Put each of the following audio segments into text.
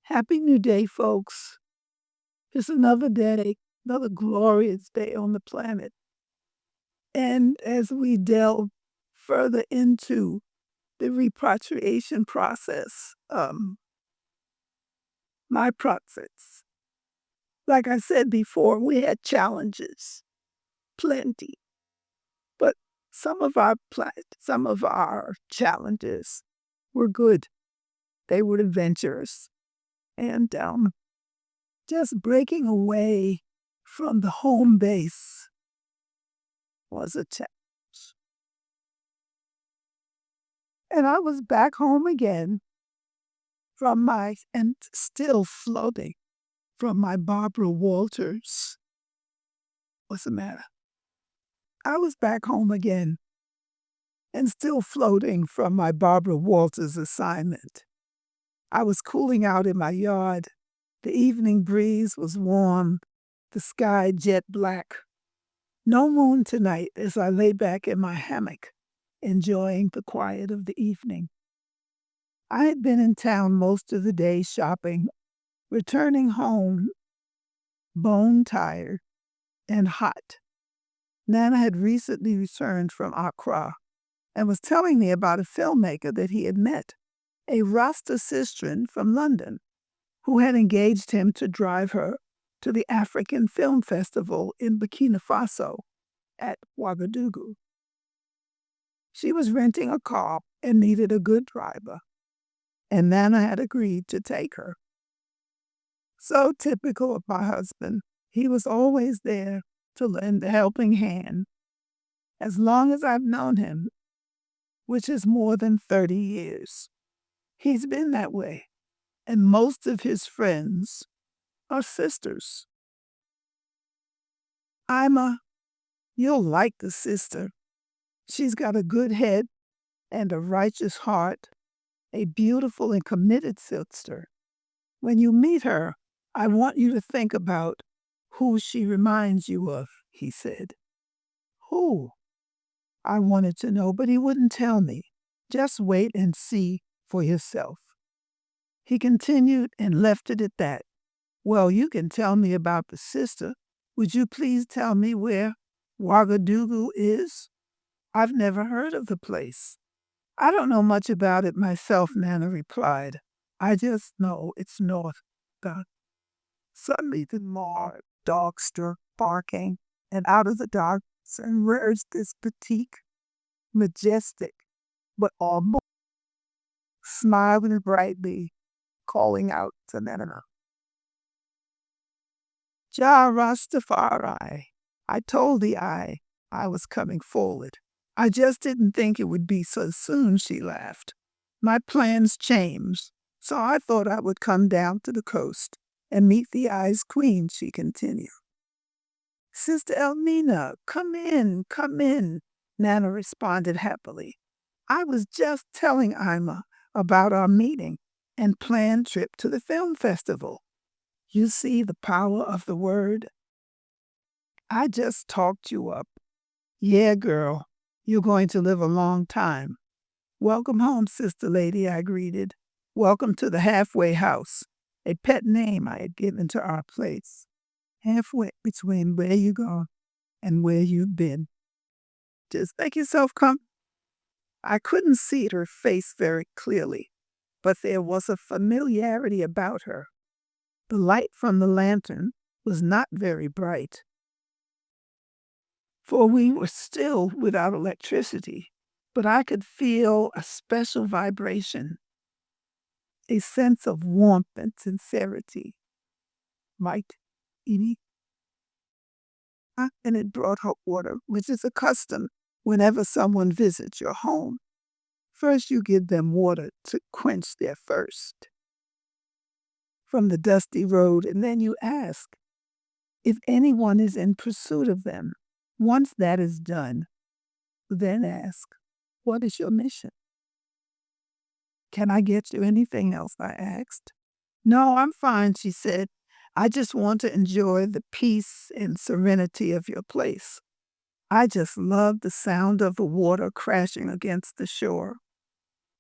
Happy New Day, folks. It's another day, another glorious day on the planet. And as we delve further into the repatriation process, my process, like I said before, we had challenges, plenty. But some of our challenges were good. They were adventurous. And just breaking away from the home base was a challenge. And I was back home again and still floating from my Barbara Walters. What's the matter? I was back home again and still floating from my Barbara Walters assignment. I was cooling out in my yard. The evening breeze was warm, the sky jet black. No moon tonight as I lay back in my hammock, enjoying the quiet of the evening. I had been in town most of the day shopping, returning home bone tired and hot. Nana had recently returned from Accra and was telling me about a filmmaker that he had met, a Rasta sister from London, who had engaged him to drive her to the African Film Festival in Burkina Faso at Ouagadougou. She was renting a car and needed a good driver, and Nana had agreed to take her. So typical of my husband, he was always there to lend a helping hand. As long as I've known him, which is more than 30 years, he's been that way, and most of his friends are sisters. You'll like the sister. She's got a good head and a righteous heart, a beautiful and committed sister. When you meet her, I want you to think about who she reminds you of, he said. Who? I wanted to know, but he wouldn't tell me. Just wait and see for yourself. He continued and left it at that. Well, you can tell me about the sister. Would you please tell me where Ouagadougou is? I've never heard of the place. I don't know much about it myself, Nana replied. I just know it's north. God. Suddenly the dogs start barking, and out of the darkness emerged this petite, majestic, but almost smiling brightly, calling out to Nana. Ja Rastafari. I told the I was coming forward. I just didn't think it would be so soon, she laughed. My plans changed, so I thought I would come down to the coast and meet the I's queen, she continued. Sister Elmina, come in, Nana responded happily. I was just telling Ima about our meeting and planned trip to the film festival. You see the power of the word? I just talked you up. Yeah, girl, you're going to live a long time. Welcome home, sister lady, I greeted. Welcome to the halfway house, a pet name I had given to our place. Halfway between where you go and where you've been. Just make yourself comfortable. I couldn't see her face very clearly, but there was a familiarity about her. The light from the lantern was not very bright, for we were still without electricity, but I could feel a special vibration, a sense of warmth and sincerity. Might eat. And it brought hot water, which is a custom whenever someone visits your home. First, you give them water to quench their thirst from the dusty road, and then you ask if anyone is in pursuit of them. Once that is done, then ask, what is your mission? Can I get you anything else? I asked. No, I'm fine, she said. I just want to enjoy the peace and serenity of your place. I just love the sound of the water crashing against the shore.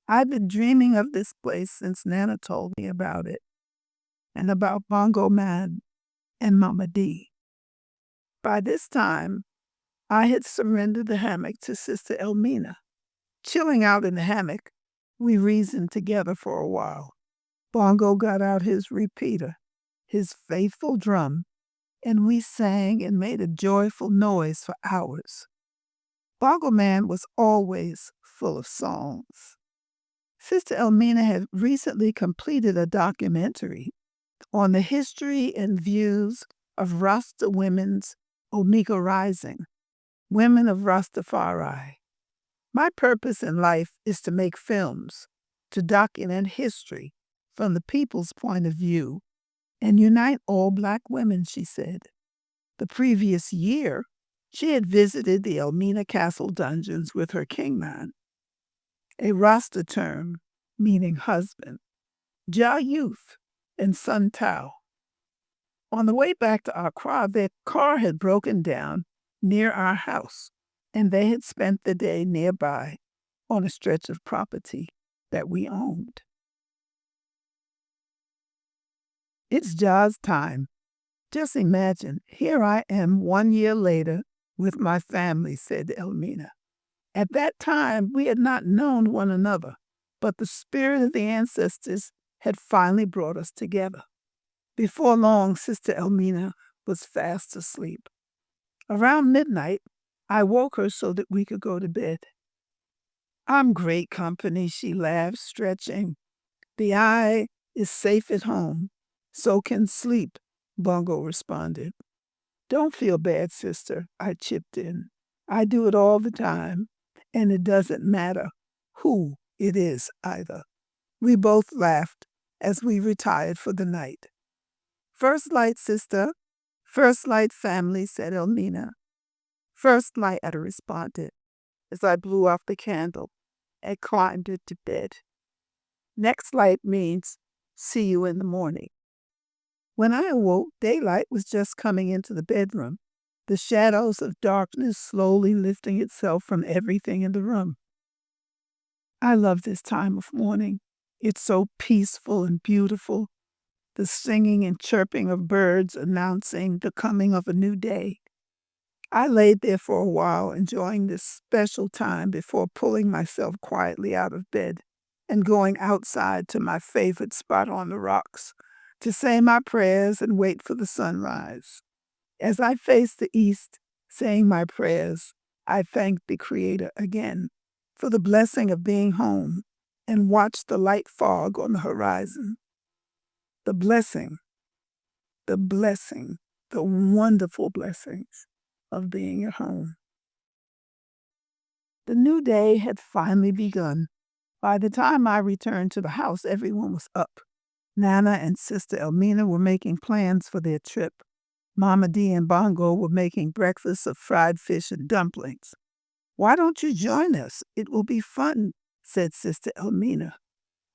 I've been dreaming of this place since Nana told me about it. and about Bongo Man and Mama D. By this time, I had surrendered the hammock to Sister Elmina. Chilling out in the hammock, we reasoned together for a while. Bongo got out his repeater, his faithful drum, and we sang and made a joyful noise for hours. Bongo Man was always full of songs. Sister Elmina had recently completed a documentary on the history and views of Rasta women's Omega Rising, Women of Rastafari. My purpose in life is to make films, to document history from the people's point of view and unite all Black women, she said. The previous year, she had visited the Elmina Castle dungeons with her kingman, a Rasta term meaning husband, Ja Youth, and Sun Tao. On the way back to Accra, their car had broken down near our house, and they had spent the day nearby on a stretch of property that we owned. It's Ja's time. Just imagine, here I am 1 year later with my family, said Elmina. At that time, we had not known one another, but the spirit of the ancestors had finally brought us together. Before long, Sister Elmina was fast asleep. Around midnight, I woke her so that we could go to bed. I'm great company, she laughed, stretching. The eye is safe at home, so can sleep, Bongo responded. Don't feel bad, sister, I chipped in. I do it all the time, and it doesn't matter who it is either. We both laughed as we retired for the night. First light, sister. First light, family, said Elmina. First light, I responded as I blew out the candle and climbed into bed. Next light means see you in the morning. When I awoke, daylight was just coming into the bedroom, the shadows of darkness slowly lifting itself from everything in the room. I love this time of morning. It's so peaceful and beautiful. The singing and chirping of birds announcing the coming of a new day. I laid there for a while, enjoying this special time before pulling myself quietly out of bed and going outside to my favorite spot on the rocks to say my prayers and wait for the sunrise. As I faced the east, saying my prayers, I thanked the Creator again for the blessing of being home and watched the light fog on the horizon. The blessing, the wonderful blessings of being at home. The new day had finally begun. By the time I returned to the house, everyone was up. Nana and Sister Elmina were making plans for their trip. Mama D and Bongo were making breakfast of fried fish and dumplings. Why don't you join us? It will be fun, said Sister Elmina.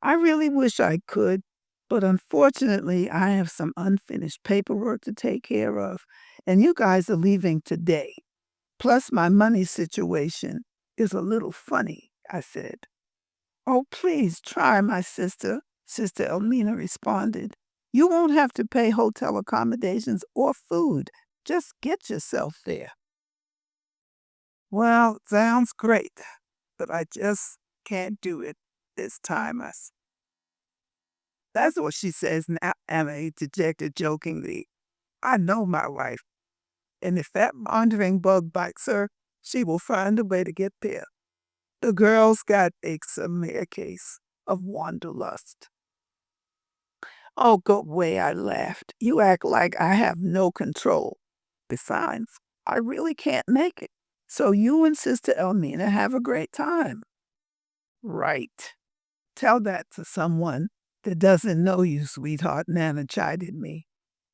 I really wish I could, but unfortunately I have some unfinished paperwork to take care of, and you guys are leaving today. Plus my money situation is a little funny, I said. Oh, please try, my sister, Sister Elmina responded. You won't have to pay hotel accommodations or food. Just get yourself there. Well, sounds great, but I just can't do it this time. That's what she says now, Anna interjected jokingly. I know my wife, and if that wandering bug bites her, she will find a way to get there. The girls got a severe case of wanderlust. Oh, go away, I laughed. You act like I have no control. Besides, I really can't make it. So you and Sister Elmina have a great time. Right. Tell that to someone that doesn't know you, sweetheart, Nana chided me.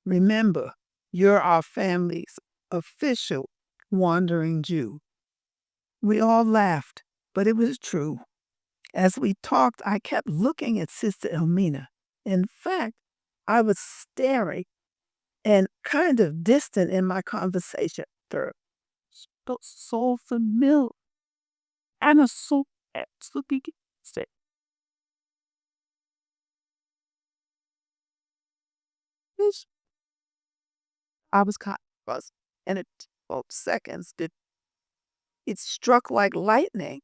Remember, you're our family's official wandering Jew. We all laughed, but it was true. As we talked, I kept looking at Sister Elmina. In fact, I was staring and kind of distant in my conversation. So familiar and so absolutely I was caught. And it 12 seconds. It struck like lightning.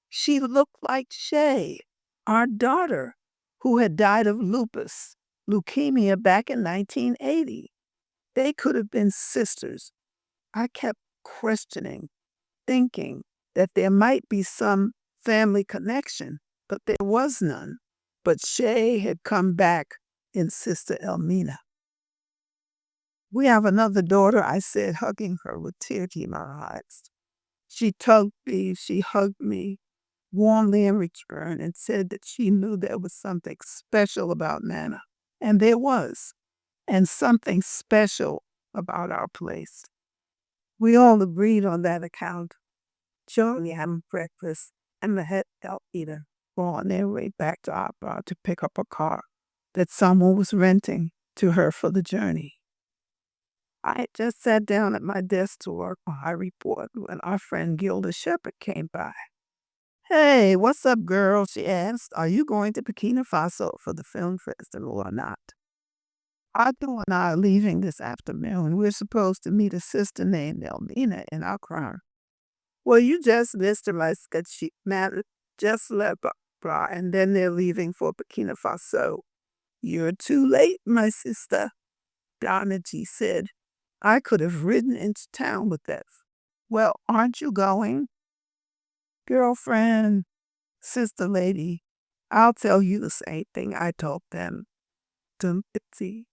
She looked like Shay, our daughter, who had died of leukemia back in 1980. They could have been sisters. I kept questioning, thinking that there might be some family connection, but there was none. But Shay had come back in Sister Elmina. We have another daughter, I said, hugging her with tears in my eyes. She tugged me, she hugged me warmly in return and said that she knew there was something special about Nana. And there was, and something special about our place. We all agreed on that account. Joey having breakfast and the head help eater were on their way back to Opera to pick up a car that someone was renting to her for the journey. I had just sat down at my desk to work on my report when our friend Gilda Shepherd came by. "Hey, what's up, girl?" she asked. "Are you going to Burkina Faso for the film festival or not?" "Otto and I are leaving this afternoon. We're supposed to meet a sister named Elmina in Accra." "Well, you just missed her, my sketchy man. Just left Accra, and then they're leaving for Burkina Faso." "You're too late, my sister," Damaji said. I could have ridden into town with that. "Well, aren't you going?" "Girlfriend, sister lady, I'll tell you the same thing I told them. Don't see.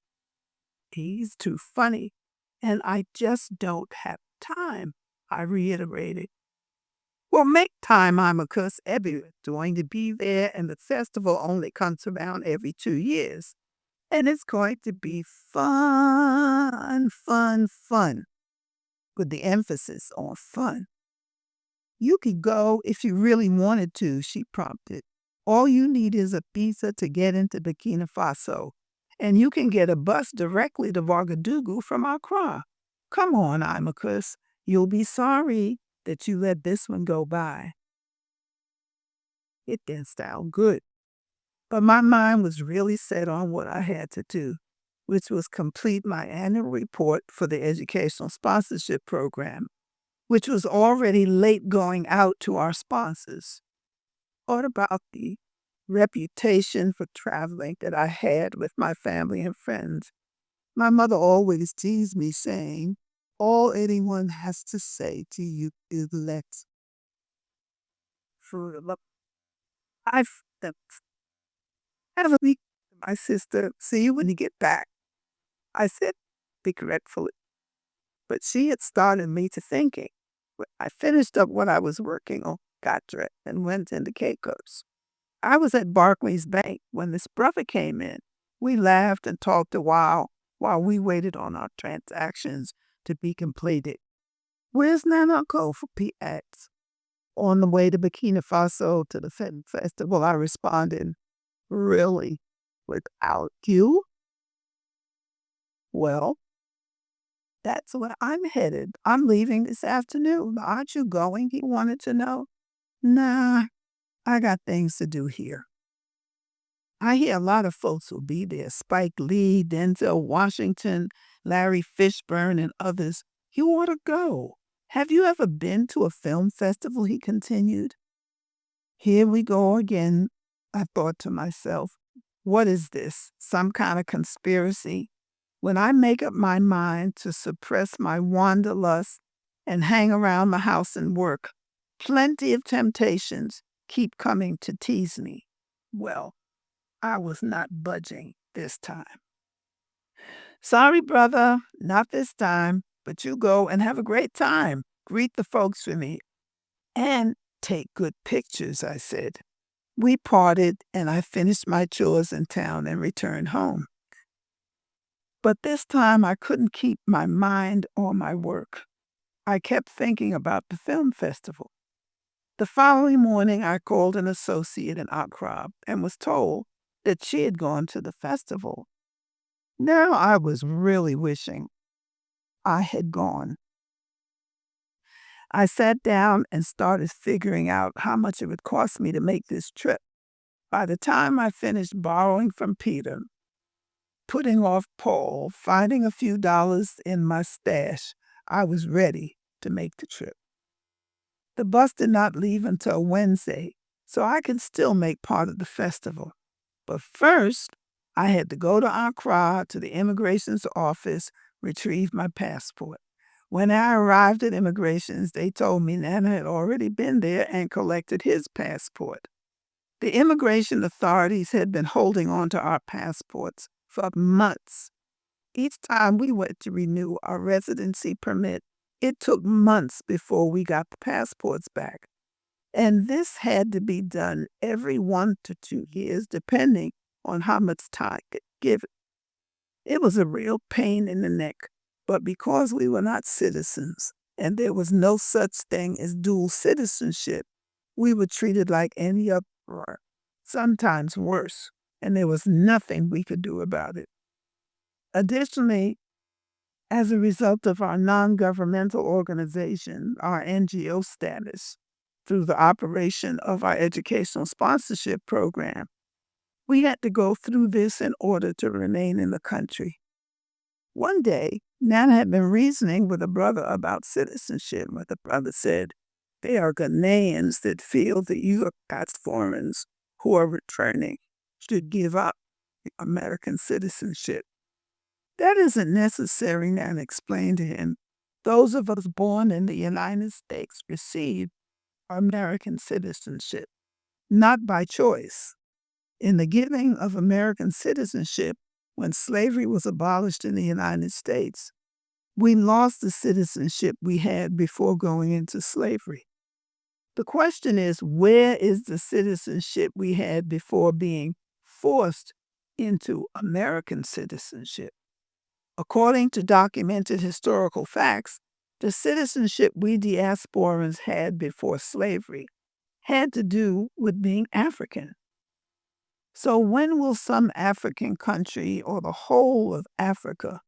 He's too funny, and I just don't have time," I reiterated. "Well, make time, IMAHKÜS. Everyone's going to be there, and the festival only comes around every 2 years. And it's going to be fun, fun, fun, with the emphasis on fun. You could go if you really wanted to," she prompted. "All you need is a visa to get into Burkina Faso, and you can get a bus directly to Ouagadougou from Accra. Come on, IMAHKÜS. You'll be sorry that you let this one go by." It didn't sound good, but my mind was really set on what I had to do, which was complete my annual report for the Educational Sponsorship Program, which was already late going out to our sponsors. What about the reputation for traveling that I had with my family and friends? My mother always teased me, saying, "All anyone has to say to you is let's." I've have a week with my sister. "See you when you get back," I said regretfully. But she had started me to thinking. I finished up what I was working on, got dressed, and went into Caicos. I was at Barclays Bank when this brother came in. We laughed and talked a while we waited on our transactions to be completed. "Where's Nana Uncle for PX?" "On the way to Burkina Faso to the film festival," I responded. "Really? Without you?" "Well, that's where I'm headed. I'm leaving this afternoon. Aren't you going?" he wanted to know. "Nah, I got things to do here." I hear a lot of folks will be there. Spike Lee, Denzel Washington, Larry Fishburne, and others. You ought to go. Have you ever been to a film festival? He continued. Here we go again, I thought to myself. What is this? Some kind of conspiracy? When I make up my mind to suppress my wanderlust and hang around the house and work, plenty of temptations keep coming to tease me. Well, I was not budging this time. "Sorry, brother, not this time, but you go and have a great time. Greet the folks for me. And take good pictures," I said. We parted, and I finished my chores in town and returned home. But this time I couldn't keep my mind on my work. I kept thinking about the film festival. The following morning, I called an associate in Accra and was told that she had gone to the festival. Now I was really wishing I had gone. I sat down and started figuring out how much it would cost me to make this trip. By the time I finished borrowing from Peter, putting off Paul, finding a few dollars in my stash, I was ready to make the trip. The bus did not leave until Wednesday, so I could still make part of the festival. But first, I had to go to Accra to the immigration's office, retrieve my passport. When I arrived at immigration's, they told me Nana had already been there and collected his passport. The immigration authorities had been holding on to our passports for months. Each time we went to renew our residency permit, it took months before we got the passports back. And this had to be done every 1 to 2 years, depending on how much time it given. It was a real pain in the neck, but because we were not citizens and there was no such thing as dual citizenship, we were treated like any other, sometimes worse, and there was nothing we could do about it. Additionally, as a result of our non-governmental organization, our NGO status, through the operation of our educational sponsorship program, we had to go through this in order to remain in the country. One day, Nana had been reasoning with a brother about citizenship, but the brother said, they are Ghanaians that feel that you as foreigners who are returning should give up American citizenship. That isn't necessary, Nana explained to him. Those of us born in the United States receive American citizenship, not by choice. In the giving of American citizenship, when slavery was abolished in the United States, we lost the citizenship we had before going into slavery. The question is, where is the citizenship we had before being forced into American citizenship? According to documented historical facts, the citizenship we diasporans had before slavery had to do with being African. So when will some African country or the whole of Africa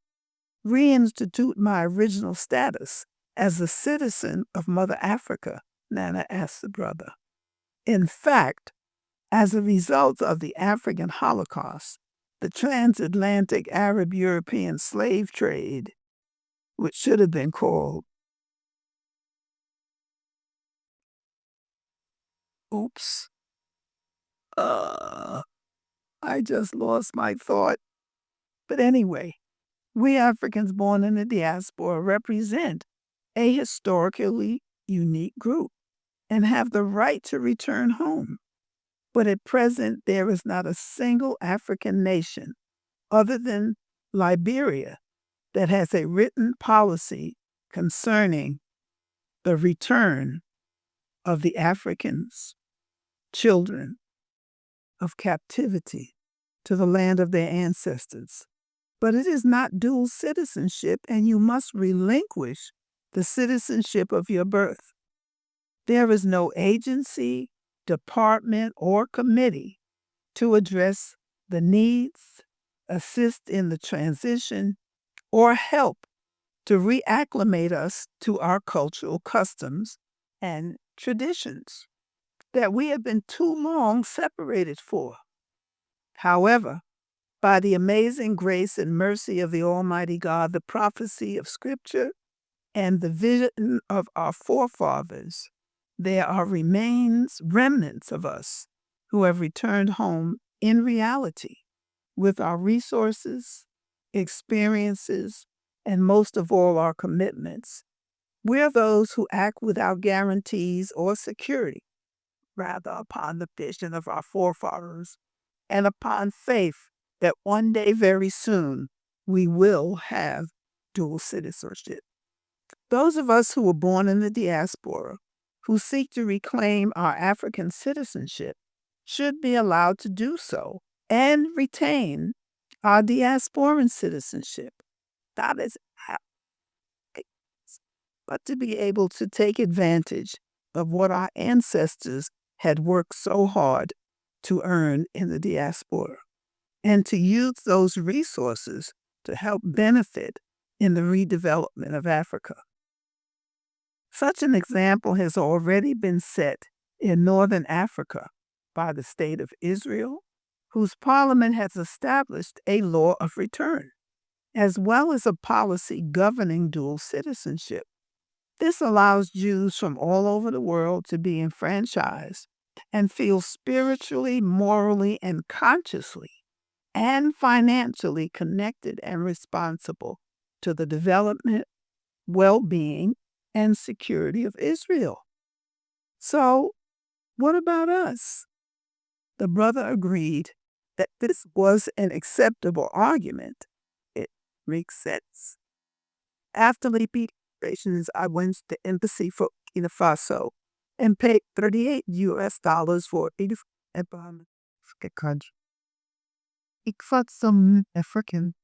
reinstitute my original status as a citizen of Mother Africa? Nana asked the brother. In fact, as a result of the African Holocaust, the transatlantic Arab-European slave trade, which should have been called, I just lost my thought. But anyway, we Africans born in the diaspora represent a historically unique group and have the right to return home. But at present, there is not a single African nation other than Liberia that has a written policy concerning the return of the Africans, children of captivity, to the land of their ancestors. But it is not dual citizenship, and you must relinquish the citizenship of your birth. There is no agency, department, or committee to address the needs, assist in the transition, or help to reacclimate us to our cultural customs and traditions that we have been too long separated for. However, by the amazing grace and mercy of the Almighty God, the prophecy of Scripture, and the vision of our forefathers, there are remnants of us who have returned home in reality with our resources, experiences, and most of all, our commitments. We're those who act without guarantees or security, rather upon the vision of our forefathers and upon faith that one day very soon we will have dual citizenship. Those of us who were born in the diaspora, who seek to reclaim our African citizenship, should be allowed to do so and retain our diasporan citizenship. That is how, but to be able to take advantage of what our ancestors had worked so hard to earn in the diaspora, and to use those resources to help benefit in the redevelopment of Africa. Such an example has already been set in northern Africa by the state of Israel whose parliament has established a law of return, as well as a policy governing dual citizenship. This allows Jews from all over the world to be enfranchised and feel spiritually, morally, and consciously and financially connected and responsible to the development, well-being, and security of Israel. So, what about us? The brother agreed that this was an acceptable argument. It makes sense. After reparations, I went to the embassy for Burkina Faso and paid $38 for a African country. Ik vat some African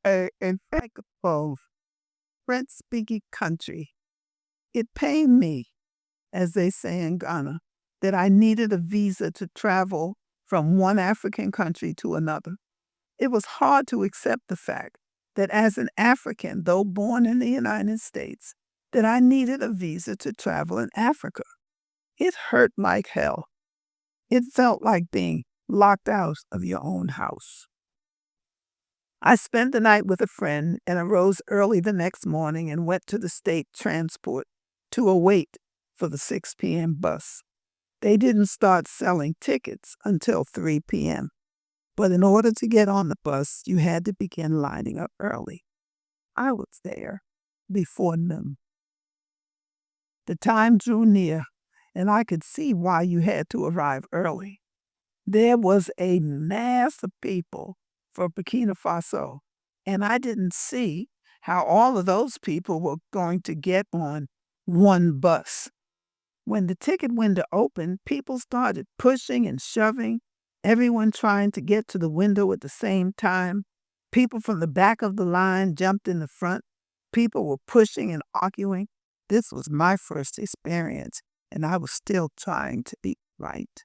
and Francophone French-speaking country. It pained me, as they say in Ghana, that I needed a visa to travel from one African country to another. It was hard to accept the fact that as an African, though born in the United States, that I needed a visa to travel in Africa. It hurt like hell. It felt like being locked out of your own house. I spent the night with a friend and arose early the next morning and went to the state transport to await for the 6 p.m. bus. They didn't start selling tickets until 3 p.m. But in order to get on the bus, you had to begin lining up early. I was there before noon. The time drew near, and I could see why you had to arrive early. There was a mass of people for Burkina Faso, and I didn't see how all of those people were going to get on one bus. When the ticket window opened, people started pushing and shoving, everyone trying to get to the window at the same time. People from the back of the line jumped in the front. People were pushing and arguing. This was my first experience, and I was still trying to be right.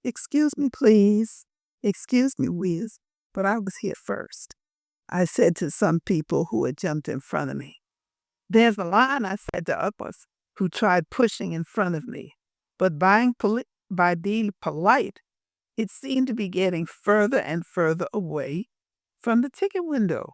Excuse me, please. Excuse me, Wiz, but I was here first, I said to some people who had jumped in front of me. There's a line, I said to others who tried pushing in front of me, but by being polite, it seemed to be getting further and further away from the ticket window.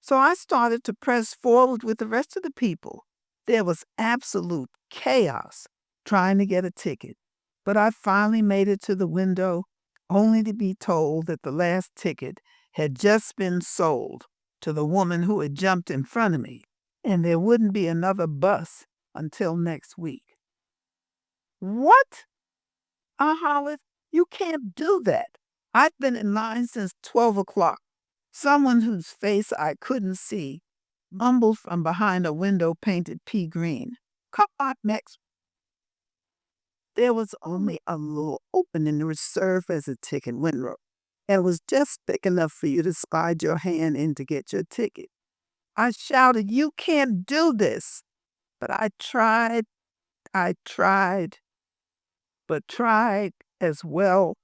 So I started to press forward with the rest of the people. There was absolute chaos trying to get a ticket, but I finally made it to the window only to be told that the last ticket had just been sold to the woman who had jumped in front of me, and there wouldn't be another bus until next week. What? I hollered. You can't do that. I've been in line since 12 o'clock. Someone whose face I couldn't see mumbled from behind a window painted pea green. Come on next. There was only a little opening to serve as a ticket window. It was just thick enough for you to slide your hand in to get your ticket. I shouted, you can't do this. But I tried, but tried as well.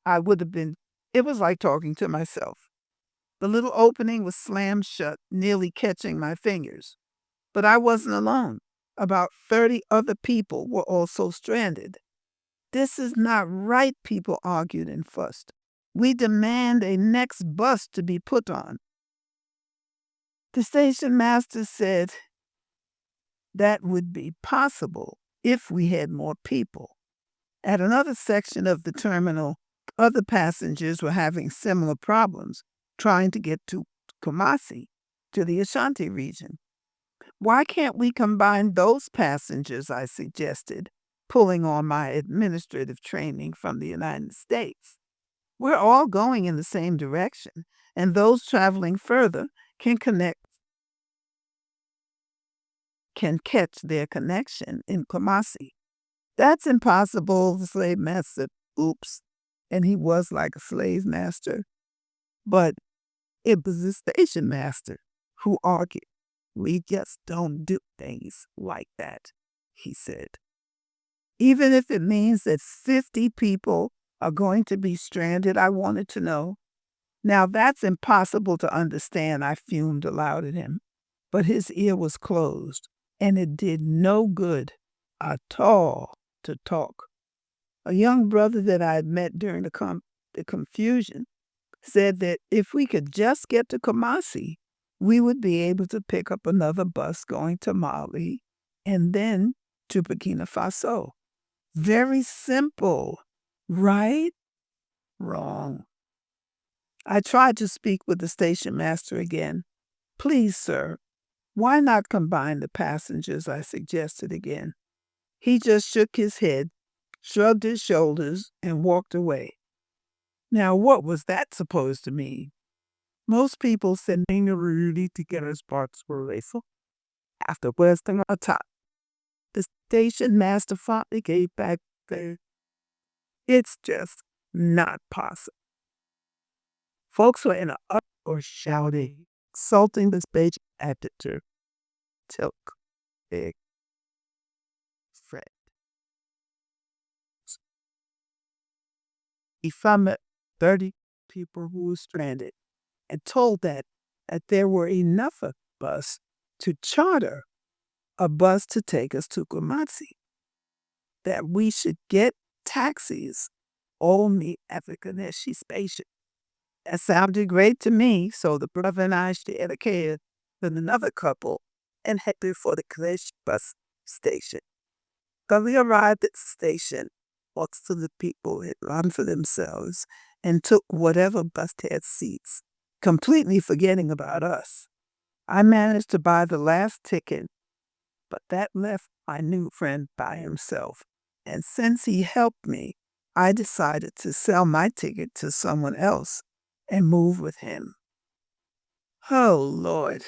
It was like talking to myself. The little opening was slammed shut, nearly catching my fingers. But I wasn't alone. About 30 other people were also stranded. This is not right, people argued and fussed. We demand a next bus to be put on. The station master said that would be possible if we had more people. At another section of the terminal, other passengers were having similar problems trying to get to Kumasi, to the Ashanti region. Why can't we combine those passengers, I suggested, pulling on my administrative training from the United States. We're all going in the same direction, and those traveling further can catch their connection in Kumasi. That's impossible, the slave master. Oops. And he was like a slave master. But it was the station master who argued. We just don't do things like that, he said. Even if it means that 50 people are going to be stranded, I wanted to know. Now that's impossible to understand, I fumed aloud at him. But his ear was closed, and it did no good at all to talk. A young brother that I had met during the confusion said that if we could just get to Kumasi, we would be able to pick up another bus going to Mali and then to Burkina Faso. Very simple, right? Wrong. I tried to speak with the station master again. Please, sir, why not combine the passengers? I suggested again. He just shook his head, shrugged his shoulders, and walked away. Now, what was that supposed to mean? Most people said they were ready to get us parts for racial. After wasting our time, the station master finally gave back the, it's just not possible. Folks were in an uproar shouting, insulting the station editor, took big Fred. He found 30 people who were stranded and told that there were enough of us to charter a bus to take us to Kumasi, that we should get taxis all meet at the Ganeshi station. That sounded great to me, so the brother and I shared a cab with another couple and headed for the Ganeshi bus station. When we arrived at the station, most of the people had run for themselves and took whatever bus had seats, completely forgetting about us. I managed to buy the last ticket, but that left my new friend by himself. And since he helped me, I decided to sell my ticket to someone else and move with him. Oh, Lord,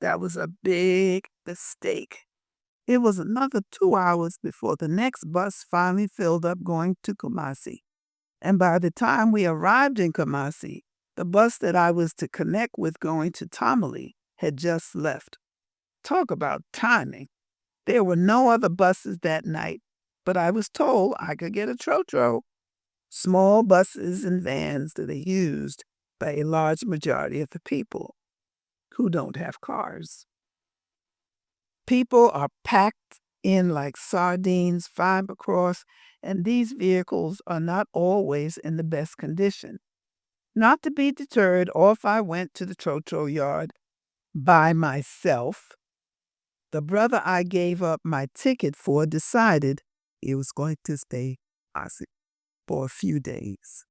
that was a big mistake. It was another 2 hours before the next bus finally filled up going to Kumasi. And by the time we arrived in Kumasi, the bus that I was to connect with going to Tamale had just left. Talk about timing. There were no other buses that night, but I was told I could get a trotro. Small buses and vans that are used by a large majority of the people who don't have cars. People are packed in like sardines, 5 across, and these vehicles are not always in the best condition. Not to be deterred, off I went to the trotro yard by myself. The brother I gave up my ticket for decided he was going to stay for a few days.